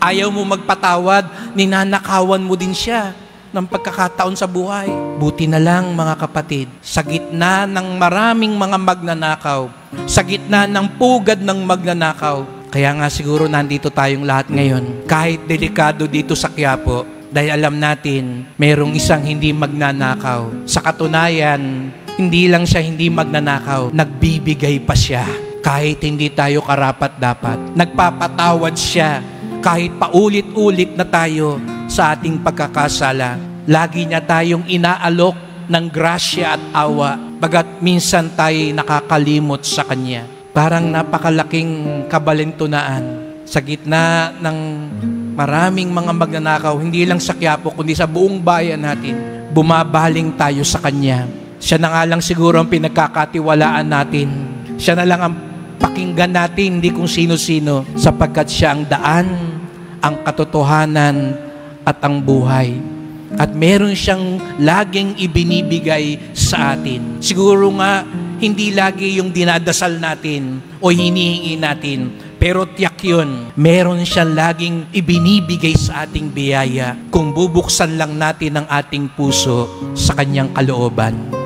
Ayaw mo magpatawad, ninanakawan mo din siya ng pagkakataon sa buhay. Buti na lang mga kapatid, sa gitna ng maraming mga magnanakaw, sa gitna ng pugad ng magnanakaw, kaya nga siguro nandito tayong lahat ngayon, kahit delikado dito sa Quiapo, dahil alam natin, merong isang hindi magnanakaw. Sa katunayan, hindi lang siya hindi magnanakaw, nagbibigay pa siya. Kahit hindi tayo karapat-dapat, nagpapatawad siya. Kahit paulit-ulit na tayo sa ating pagkakasala, lagi niya tayong inaalok ng grasya at awa, bagat minsan tayo nakakalimot sa Kanya. Parang napakalaking kabalintunaan sa gitna ng maraming mga magnanakaw, hindi lang sa Quiapo, kundi sa buong bayan natin, bumabaling tayo sa Kanya. Siya na nga lang siguro ang pinagkakatiwalaan natin. Siya na lang ang pakinggan natin, hindi kung sino-sino, sapagkat siya ang daan, ang katotohanan, at ang buhay. At meron siyang laging ibinibigay sa atin. Siguro nga, hindi lagi yung dinadasal natin o hinihingi natin, pero tiyak yun, meron siyang laging ibinibigay sa ating biyaya kung bubuksan lang natin ang ating puso sa Kanyang kalooban.